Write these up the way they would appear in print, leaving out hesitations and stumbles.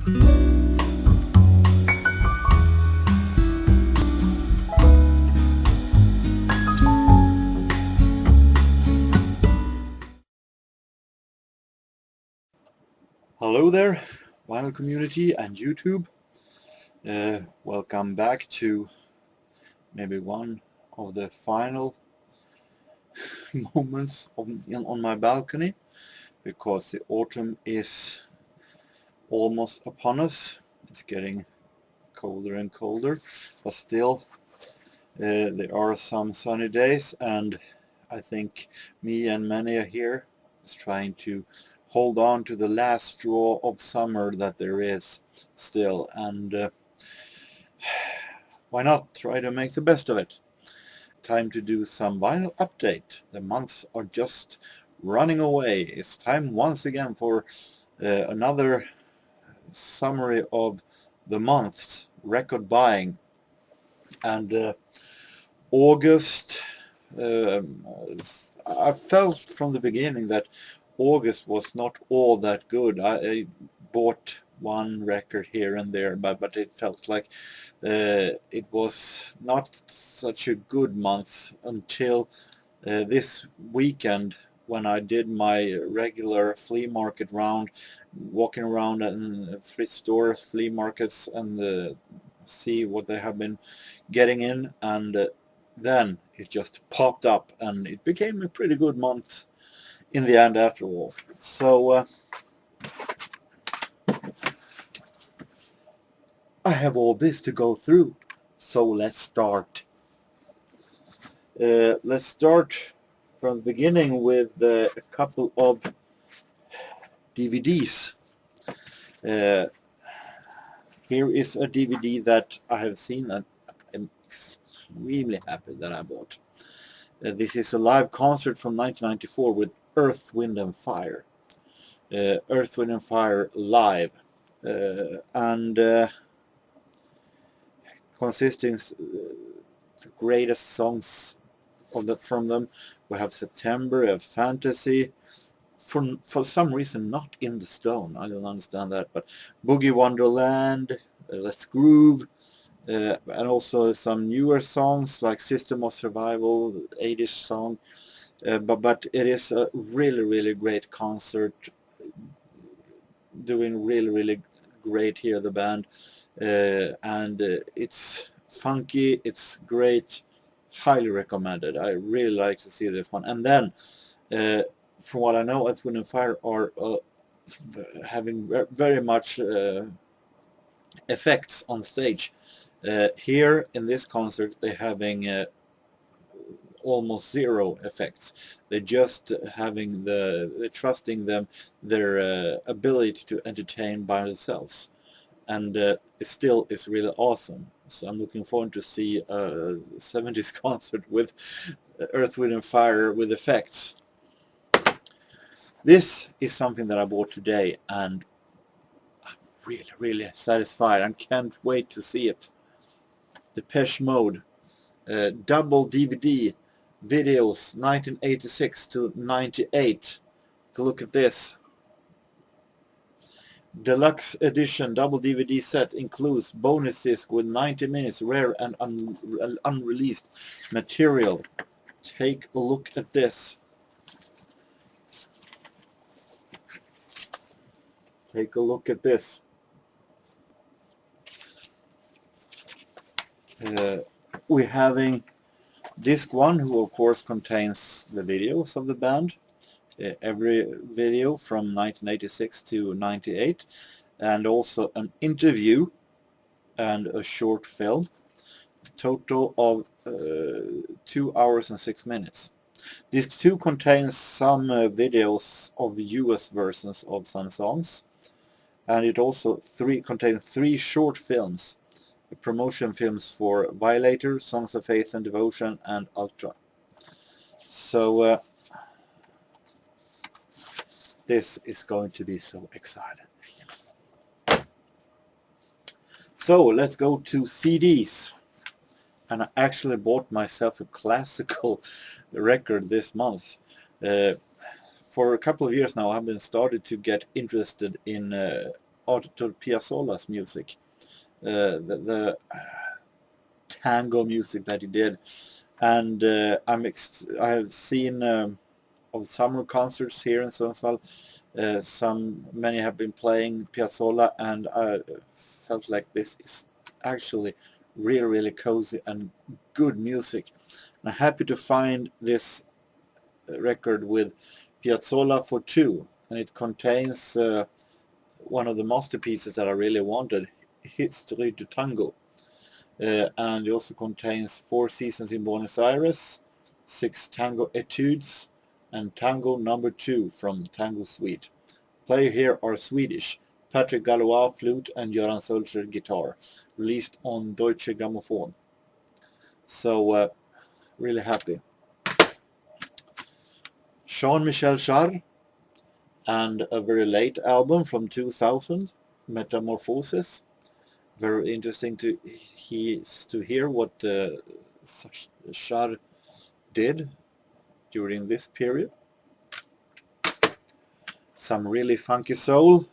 Hello there, vinyl community and YouTube. Welcome back to maybe one of the final moments on my balcony, because the autumn is almost upon us. It's getting colder and colder, but still there are some sunny days, and I think me and many here is trying to hold on to the last straw of summer that there is still, and why not try to make the best of it? Time to do some vinyl update. The months are just running away. It's time once again for another summary of the month's record buying. And August, I felt from the beginning that August was not all that good. I bought one record here and there, but it felt like it was not such a good month until this weekend, when I did my regular flea market round, walking around in thrift stores, flea markets, and see what they have been getting in, and then it just popped up and it became a pretty good month in the end after all. So I have all this to go through, so let's start. Let's start from the beginning with a couple of DVDs. Here is a DVD that I have seen and I'm extremely happy that I bought. This is a live concert from 1994 with Earth, Wind and Fire. Earth, Wind and Fire live. And consisting the greatest songs from them. We have September, we have Fantasy. For some reason not in the Stone, I don't understand that, but Boogie Wonderland, Let's Groove, and also some newer songs like System of Survival, 80s song, but it is a really great concert, doing really great here, the band, and it's funky, it's great, highly recommended. I really like to see this one. And then from what I know, Earth, Wind and Fire are having very much effects on stage. Here in this concert they're having almost zero effects. They're just having they're trusting their ability to entertain by themselves, and it still is really awesome. So I'm looking forward to see a 70s concert with Earth, Wind and Fire with effects. This is something that I bought today and I'm really satisfied and can't wait to see it. Depeche Mode, double DVD videos 1986 to 98. Look at this. Deluxe edition double DVD set includes bonus disc with 90 minutes rare and unreleased material. Take a look at this. Take a look at this. We're having disc 1, who of course contains the videos of the band, every video from 1986 to 98, and also an interview and a short film, total of 2 hours and 6 minutes. Disc 2 contains some videos of US versions of some songs, and it also contains 3 short films, promotion films for Violator, Songs of Faith and Devotion, and Ultra. So this is going to be so exciting. So let's go to CDs. And I actually bought myself a classical record this month. For a couple of years now I've been started to get interested in Arthur Piazzolla's music, the tango music that he did, and I've seen of summer concerts here in Sundsvall. Many have been playing Piazzolla, and I felt like this is actually really cozy and good music. I'm happy to find this record with Piazzolla for two, and it contains one of the masterpieces that I really wanted, History du Tango. And it also contains 4 Seasons in Buenos Aires, 6 tango etudes, and Tango number 2 from Tango Suite. Player here are Swedish, Patrick Galois flute and Göran Sulcher guitar, released on Deutsche Grammophon. So really happy. Jean-Michel Jarre, and a very late album from 2000, Metamorphosis. Very interesting to hear what Jarre did during this period. Some really funky soul,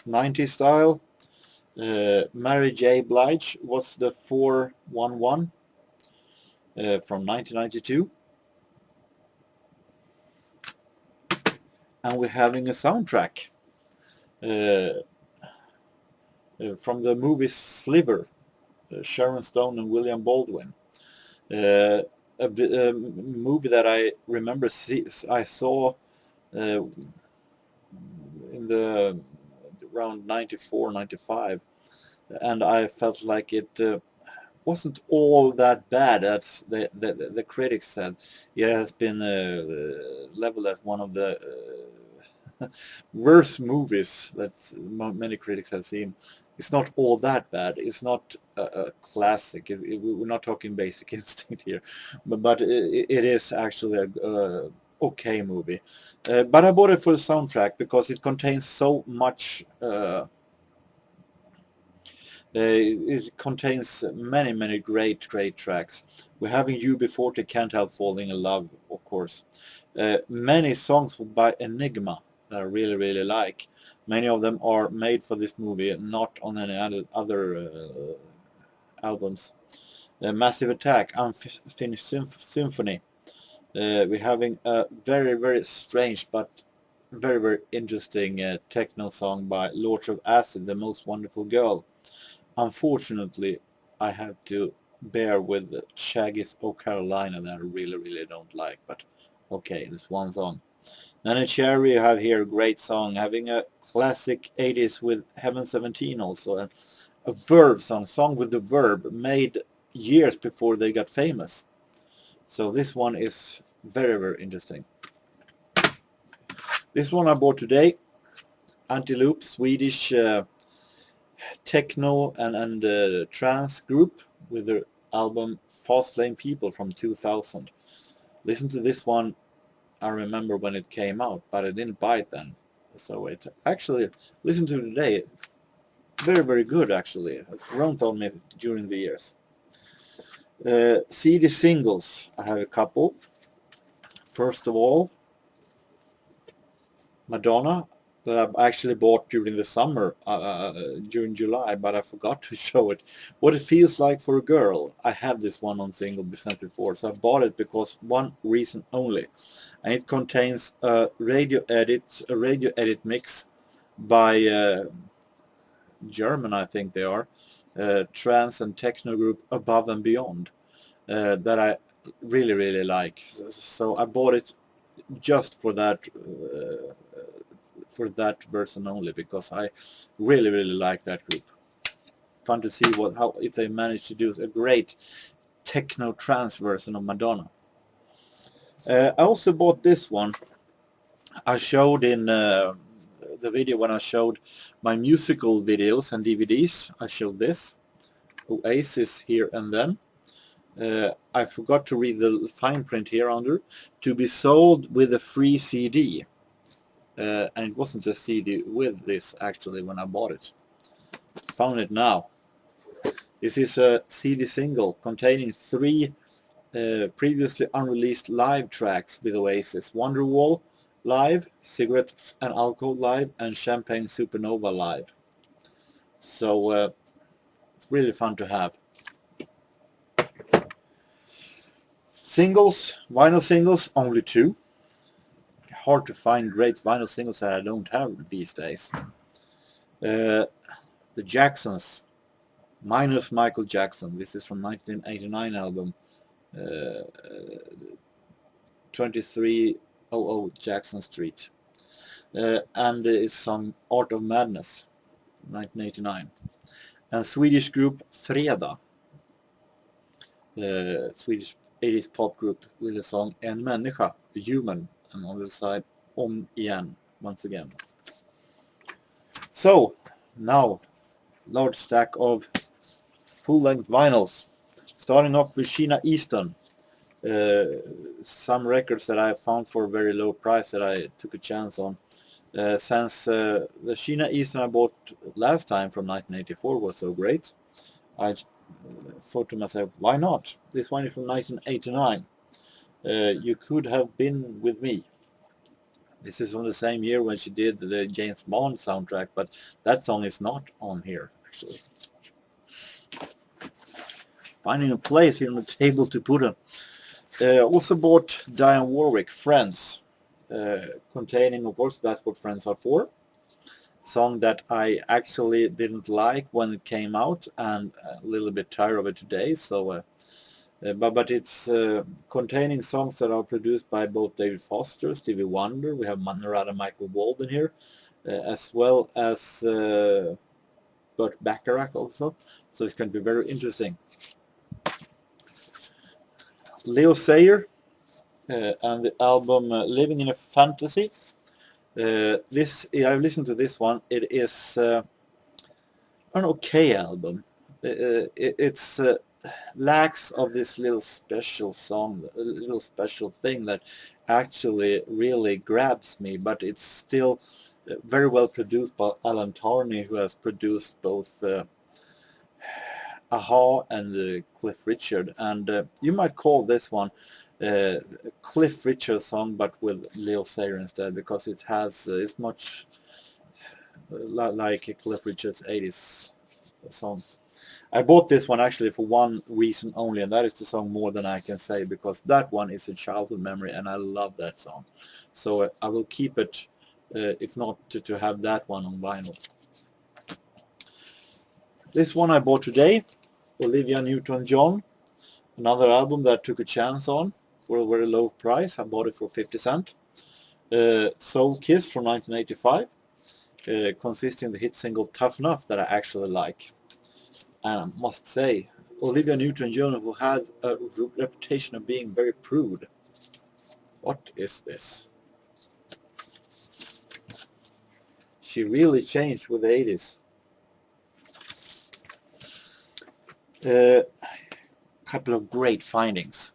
90s style. Mary J. Blige was the 411 from 1992. And we're having a soundtrack from the movie Sliver, Sharon Stone and William Baldwin. A movie that I remember I saw in the around 94, 95, and I felt like it wasn't all that bad as the critics said. It has been leveled as one of the worst movies that many critics have seen. It's not all that bad. It's not a classic. We're not talking Basic Instinct here, but it is actually a okay movie. But I bought it for the soundtrack because it contains so much. It contains many great tracks. We're having UB40, Can't Help Falling in Love, of course. Many songs by Enigma that I really like. Many of them are made for this movie, not on any other albums. Massive Attack, Unfinished Symphony. We're having a very strange but very interesting techno song by Lords of Acid, The Most Wonderful Girl. Unfortunately, I have to bear with Shaggy's Oh Carolina that I really don't like, but okay, this one song. Nanny Cherry, you have here a great song, having a classic 80s with Heaven 17 also, and a verb song with the verb, made years before they got famous. So this one is very interesting. This one I bought today, Antiloop, Swedish techno and trance group with their album Fast Lane People from 2000. Listen to this one. I remember when it came out, but I didn't buy it then. So it's actually, listen to it today. It's very good actually. It's grown on me during the years. CD singles, I have a couple. First of all, Madonna, that I've actually bought during the summer, during July, but I forgot to show it. What It Feels Like for a Girl. I have this one on single business before, so I bought it because one reason only. And it contains a radio edit mix by German, I think they are, trance and techno group Above and Beyond, that I really like. So I bought it just for that version only, because I really like that group. Fun to see if they managed to do a great techno trance version of Madonna. I also bought this one. I showed in the video when I showed my musical videos and DVDs. I showed this Oasis Here and Then. I forgot to read the fine print here under, to be sold with a free CD. And it wasn't a CD with this actually when I bought it. Found it now. This is a CD single containing 3 previously unreleased live tracks with Oasis: Wonderwall live, Cigarettes and Alcohol live, and Champagne Supernova live. So it's really fun to have. Singles, vinyl singles, only 2. Hard to find great vinyl singles that I don't have these days. The Jacksons, minus Michael Jackson. This is from 1989 album, 2300 Jackson Street. And it's song Art of Madness, 1989. And Swedish group Freda, Swedish 80s pop group, with the song En människa, a human, and on the side Om igen, once again. So now, large stack of full-length vinyls, starting off with Sheena Easton. Some records that I found for a very low price that I took a chance on. Since the Sheena Easton I bought last time from 1984 was so great, I thought to myself, why not? This one is from 1989. You Could Have Been With Me. This is from the same year when she did the James Bond soundtrack, but that song is not on here, actually. Finding a place here on the table to put them. Also bought Dionne Warwick, Friends, containing, of course, That's What Friends Are For. Song that I actually didn't like when it came out, and a little bit tired of it today. So, but it's containing songs that are produced by both David Foster, Stevie Wonder. We have Narada Michael Walden here, as well as Burt Bacharach also. So it's going to be very interesting. Leo Sayer and the album Living in a Fantasy. I've listened to this one. It is an okay album. It's lacks of this little special song, a little special thing that actually really grabs me, but it's still very well produced by Alan Tarney, who has produced both Aha and Cliff Richard, and you might call this one Cliff Richard song, but with Leo Sayer instead, because it has it's much like Cliff Richard's 80s songs. I bought this one actually for one reason only, and that is the song More Than I Can Say, because that one is a childhood memory and I love that song. So I will keep it, if not to have that one on vinyl. This one I bought today, Olivia Newton-John, another album that I took a chance on for a very low price. I bought it for 50 cents. Soul Kiss from 1985, consisting of the hit single Tough Enough that I actually like. And I must say, Olivia Newton-John, who had a reputation of being very prude. What is this? She really changed with the 80s. Couple of great findings.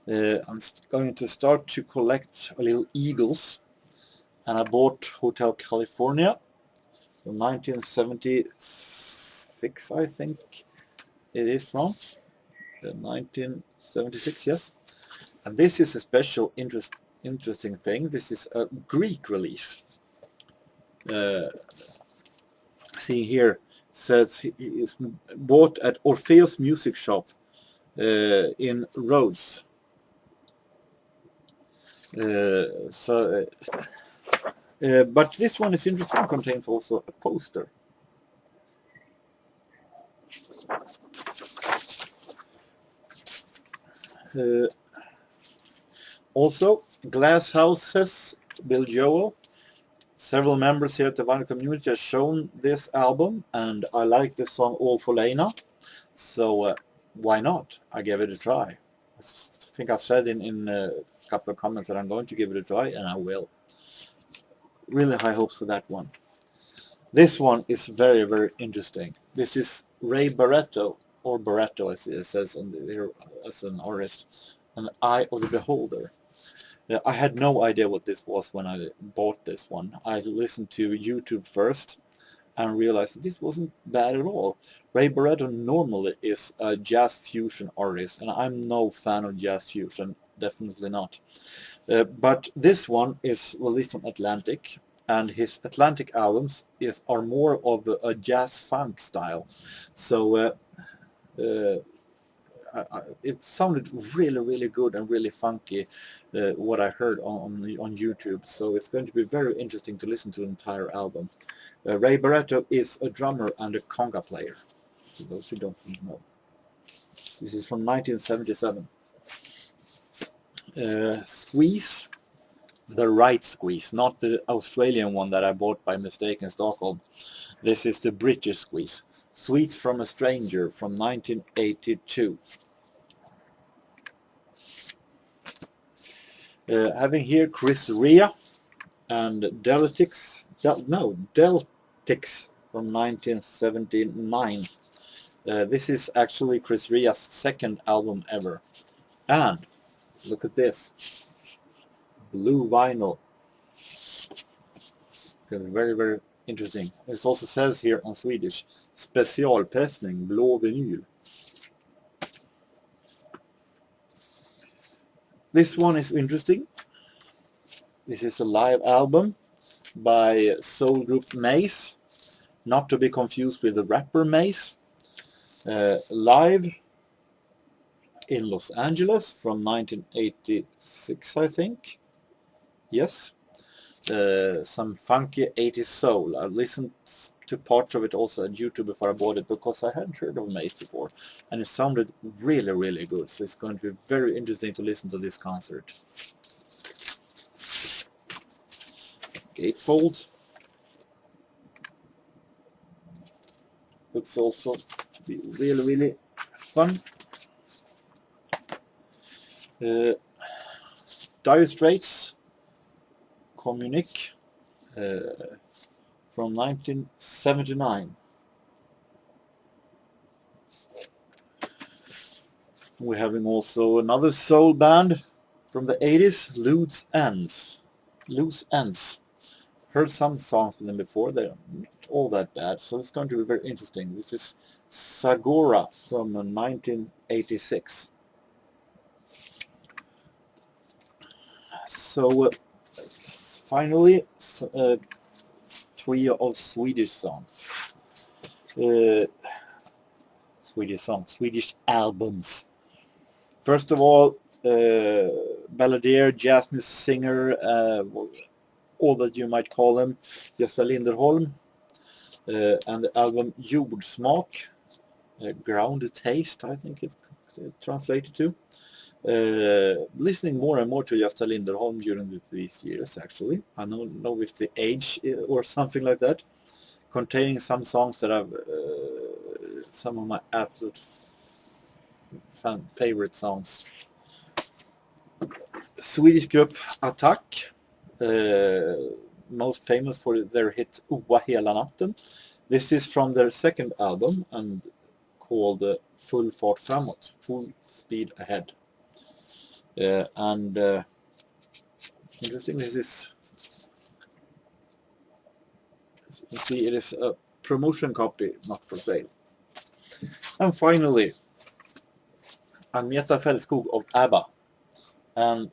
I'm going to start to collect a little Eagles, and I bought Hotel California from 1976, I think it is from 1976, yes. And this is a special interesting thing. This is a Greek release. See here, says it is bought at Orpheus Music Shop in Rhodes. But this one is interesting, contains also a poster. Also, Glass Houses, Bill Joel. Several members here at the vinyl community have shown this album, and I like the song All for Lena. So why not? I gave it a try. I think I've said in a couple of comments that I'm going to give it a try, and I will. Really high hopes for that one. This one is very, very interesting. This is Ray Barretto, or Barretto as it says on here as an artist, An Eye of the Beholder. I had no idea what this was when I bought this one. I listened to YouTube first and realized that this wasn't bad at all. Ray Barretto normally is a jazz fusion artist, and I'm no fan of jazz fusion, definitely not. But this one is released on Atlantic, and his Atlantic albums are more of a jazz funk style. So it sounded really good and really funky, what I heard on YouTube. So it's going to be very interesting to listen to the entire album. Ray Barretto is a drummer and a conga player, for those who don't know. This is from 1977. Squeeze, the right Squeeze, not the Australian one that I bought by mistake in Stockholm. This is the British Squeeze. Sweets from a Stranger from 1982. Having here Chris Rea and Deltix from 1979. This is actually Chris Rea's second album ever. And look at this. Blue vinyl. Very interesting. It also says here on Swedish, specialpressning, blå vinyl. This one is interesting. This is a live album by soul group Mace, not to be confused with the rapper Mace. Live in Los Angeles from 1986, I think. Yes. Some funky 80s soul. I listened to parts of it also on YouTube before I bought it, because I hadn't heard of Mace before, and it sounded really good. So it's going to be very interesting to listen to this concert. Gatefold. Looks also to be really fun. Dire Straits, Communique, from 1979. We're having also another soul band from the 80s, Loose Ends. Heard some songs from them before, they're not all that bad, so it's going to be very interesting. This is Sagora from 1986. So finally, trio of Swedish songs. Swedish albums. First of all, balladeer, jazz music singer, all that you might call them, Gösta Linderholm, and the album Jordsmak, ground taste, I think it's translated to. Listening more and more to Gösta Linderholm during these years, actually. I don't know if the age or something like that. Containing some songs that I've, some of my absolute favorite songs. Swedish group Attack, most famous for their hit Oa hela natten. This is from their second album and called Full fart framåt, Full Speed Ahead. Interesting, this is, as you can see, it is a promotion copy, not for sale. And finally, Agneta Fältskog of ABBA, and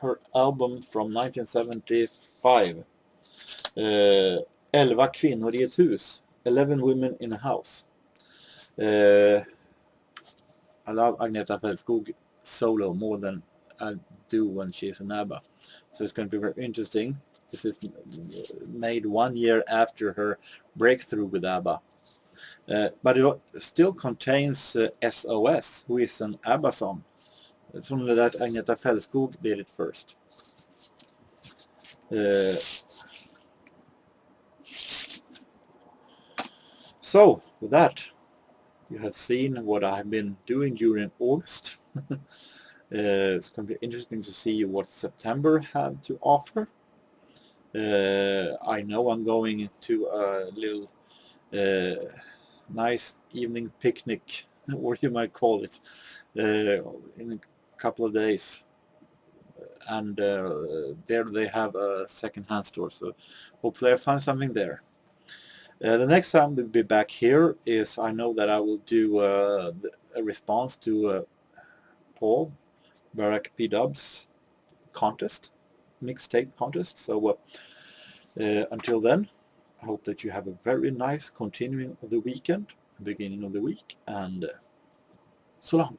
her album from 1975, 11 kvinnor i ett hus, 11 women in a house. I love Agneta Fältskog solo more than I do when she's in ABBA, so it's going to be very interesting. This is made 1 year after her breakthrough with ABBA, but it still contains SOS, who is an ABBA song. It's only that Agneta Fältskog did it first. So with that, you have seen what I've been doing during August. It's going to be interesting to see what September had to offer. I know I'm going to a little nice evening picnic, or you might call it, in a couple of days. And there they have a second-hand store, so hopefully I find something there. The next time we'll be back here is, I know that I will do a response to Paul Barack P. Dub's contest, mixtape contest. So Until then, I hope that you have a very nice continuing of the weekend, beginning of the week, and so long.